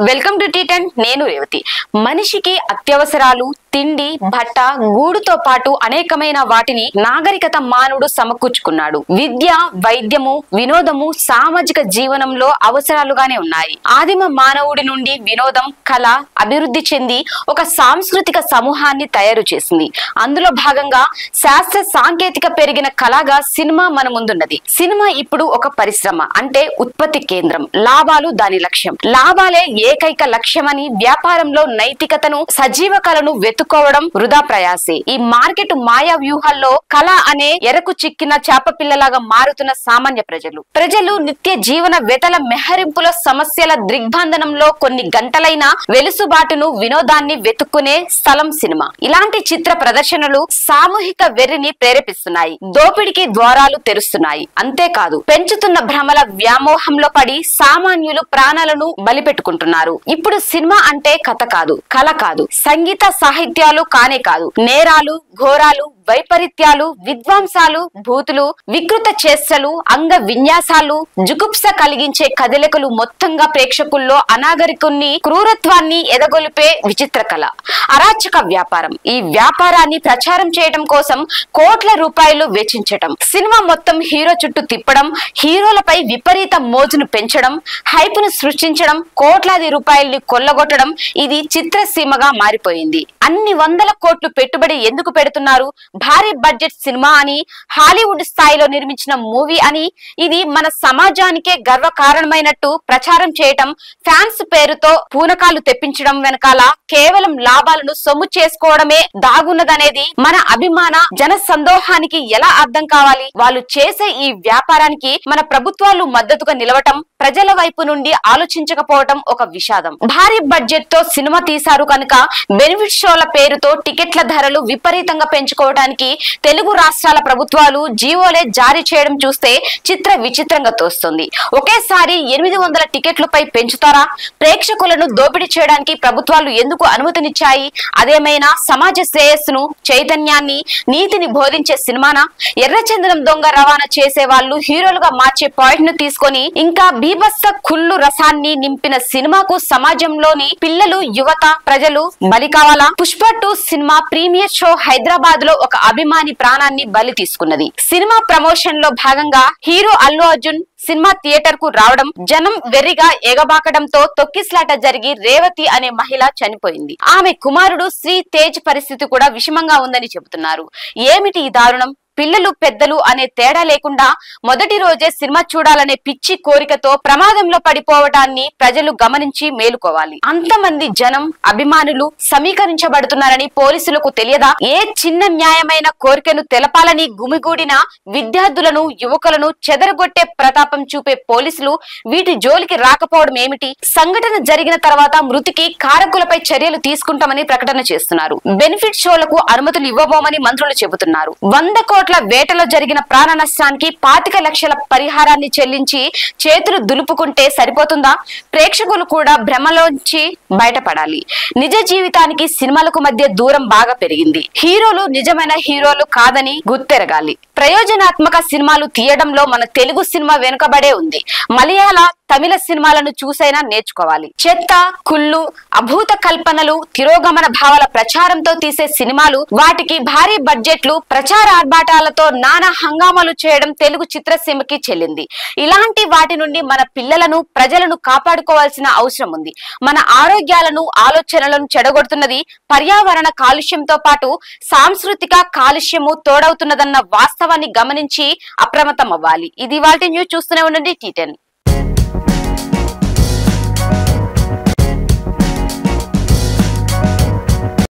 Welcome to టీ10 నేను రేవతి. మనిషికి అత్యవసరాలు తిండి బట్ట గూడుతో పాటు అనేకమైన వాటిని నాగరికత మానవుడు సమకూర్చుకున్నాడు. విద్య వైద్యము వినోదము సామాజిక జీవనంలో అవసరాలుగానే ఉన్నాయి. ఆదిమ మానవుడి నుండి వినోదం కళ అభివృద్ధి చెంది ఒక సాంస్కృతిక సమూహాన్ని తయారు చేసింది. అందులో భాగంగా శాస్త్ర సాంకేతిక పెరిగిన కళగా సినిమా మన ముందున్నది. సినిమా ఇప్పుడు ఒక పరిశ్రమ, అంటే ఉత్పత్తి కేంద్రం, లాభాలు దాని లక్ష్యం. లాభాలే ఏకైక లక్ష్యమని వ్యాపారంలో నైతికతను సజీవ కళను వెతుక్కోవడం వృధా ప్రయాసే. ఈ మార్కెట్ మాయా వ్యూహాల్లో కళ అనే ఎరకు చిక్కిన చేప పిల్లలాగా మారుతున్న సామాన్య ప్రజలు నిత్య జీవన వెతల మెహరింపుల సమస్యల దిగ్బంధనంలో కొన్ని గంటలైన వెలుసుబాటును వినోదాన్ని వెతుక్కునే స్థలం సినిమా. ఇలాంటి చిత్ర ప్రదర్శనలు సామూహిక వెర్రిని ప్రేరేపిస్తున్నాయి, దోపిడికి ద్వారాలు తెరుస్తున్నాయి. అంతేకాదు పెంచుతున్న భ్రమల వ్యామోహంలో పడి సామాన్యులు ప్రాణాలను బలిపెట్టుకుంటున్నారు. ఇప్పుడు సినిమా అంటే కథ కాదు, కళ కాదు, సంగీత సాహిత్యాలు కానే కాదు, నేరాలు ఘోరాలు వైపరీత్యాలు విధ్వంసాలు భూతులు వికృత చేష్టలు అంగ విన్యాసాలు జుగుప్స కలిగించే కదలికలు మొత్తంగా ప్రేక్షకుల్లో అనాగరికుని క్రూరత్వాన్ని ఎదగొలిపే విచిత్ర కళ, అరాచక వ్యాపారం. ఈ వ్యాపారాన్ని ప్రచారం చేయడం కోసం కోట్ల రూపాయలు వెచ్చించటం, సినిమా మొత్తం హీరో చుట్టూ తిప్పడం, హీరోలపై విపరీత మోజును పెంచడం, హైపును సృష్టించడం, కోట్లాది రూపాయల్ని కొల్లగొట్టడం ఇది చిత్రసీమగా మారిపోయింది. అన్ని వందల కోట్లు పెట్టుబడి ఎందుకు పెడుతున్నారు? భారీ బడ్జెట్ సినిమా అని, హాలీవుడ్ స్థాయిలో నిర్మించిన మూవీ అని, ఇది మన సమాజానికే గర్వకారణమైనట్టు ప్రచారం చేయటం, ఫ్యాన్స్ పేరుతో పూనకాలు తెప్పించడం వెనకాల కేవలం లాభాలను సొమ్ము చేసుకోవడమే దాగున్నదనేది మన అభిమాన జన సందోహానికి ఎలా అర్థం కావాలి? వాళ్ళు చేసే ఈ వ్యాపారానికి మన ప్రభుత్వాలు మద్దతుగా నిలవటం, ప్రజల వైపు నుండి ఆలోచించకపోవటం ఒక విషాదం. భారీ బడ్జెట్ తో సినిమా తీశారు కనుక బెనిఫిట్ షోల పేరుతో టికెట్ల ధరలు విపరీతంగా పెంచుకోవడానికి తెలుగు రాష్ట్రాల ప్రభుత్వాలు జీవోలే జారీ చేయడం చూస్తే చిత్ర విచిత్రంగా తోస్తుంది. ఒకేసారి 800 టికెట్లపై పెంచుతారా? ప్రేక్షకులను దోపిడీ చేయడానికి ప్రభుత్వాలు ఎందుకు అనుమతినిచ్చాయి? అదేమైనా సమాజ శ్రేయస్సును చైతన్యాన్ని నీతిని బోధించే సినిమానా? ఎర్రచందనం దొంగ రవాణా చేసే వాళ్ళు హీరోలుగా మార్చే పాయింట్ ను తీసుకొని ఇంకా బీభత్స కుళ్ళు రసాన్ని నింపిన సినిమాకు సమాజంలోని పిల్లలు యువత ప్రజలు బలి కావాలా? Pushpa 2 cinema premiere show Hyderabad లో ఒక అభిమాని ప్రాణాన్ని బలి తీసుకున్నది. సినిమా ప్రమోషన్ లో భాగంగా hero Allu Arjun cinema theatre కు రావడం, జనం వెర్రిగా ఎగబాకడంతో తొక్కిస్లాట జరిగి రేవతి అనే మహిళ చనిపోయింది. ఆమె కుమారుడు శ్రీ తేజ్ పరిస్థితి కూడా విషమంగా ఉందని చెబుతున్నారు. ఏమిటి ఈ దారుణం? పిల్లలు పెద్దలు అనే తేడా లేకుండా మొదటి రోజే సినిమా చూడాలనే పిచ్చి కోరికతో ప్రమాదంలో పడిపోవటాన్ని ప్రజలు గమనించి మేలుకోవాలి. అంతమంది జనం అభిమానులు సమీకరించబడుతున్నారని పోలీసులకు తెలియదా? ఏ చిన్న న్యాయమైన కోరికను తెలపాలని గుమిగూడిన విద్యార్థులను యువకులను చెదరగొట్టే ప్రతాపం చూపే పోలీసులు వీటి జోలికి రాకపోవడం ఏమిటి? సంఘటన జరిగిన తర్వాత మృతికి కారకులపై చర్యలు తీసుకుంటామని ప్రకటన చేస్తున్నారు. బెనిఫిట్ షోలకు అనుమతులు ఇవ్వబోమని మంత్రులు చెబుతున్నారు. 100 కోట్ల వేటలో జరిగిన ప్రాణ నష్టానికి 25 లక్షల పరిహారాన్ని చెల్లించి చేతులు దులుపుకుంటే సరిపోతుందా? ప్రేక్షకులు కూడా భ్రమలోంచి బయటపడాలి. నిజ జీవితానికి సినిమాలకు మధ్య దూరం బాగా పెరిగింది. హీరోలు నిజమైన హీరోలు కాదని గుర్తెరగాలి. ప్రయోజనాత్మక సినిమాలు తీయడంలో మన తెలుగు సినిమా వెనుకబడే ఉంది. మలయాళ తమిళ సినిమాలను చూసైనా నేర్చుకోవాలి. చెత్త కుళ్ళు అభూత కల్పనలు తిరోగమన భావాల ప్రచారంతో తీసే సినిమాలు, వాటికి భారీ బడ్జెట్లు ప్రచారార్భాటాలతో నానా హంగామాలు చేయడం తెలుగు చిత్రసీమకి చెల్లింది. ఇలాంటి వాటి నుండి మన పిల్లలను ప్రజలను కాపాడుకోవాల్సిన అవసరం ఉంది. మన ఆరోగ్యాలను ఆలోచనలను చెడగొడుతున్నది పర్యావరణ కాలుష్యంతో పాటు సాంస్కృతిక కాలుష్యము తోడవుతున్నదన్న వాస్తవాన్ని గమనించి అప్రమత్తం అవ్వాలి. ఇది వాటి న్యూస్. చూస్తూనే ఉండండి టీ10.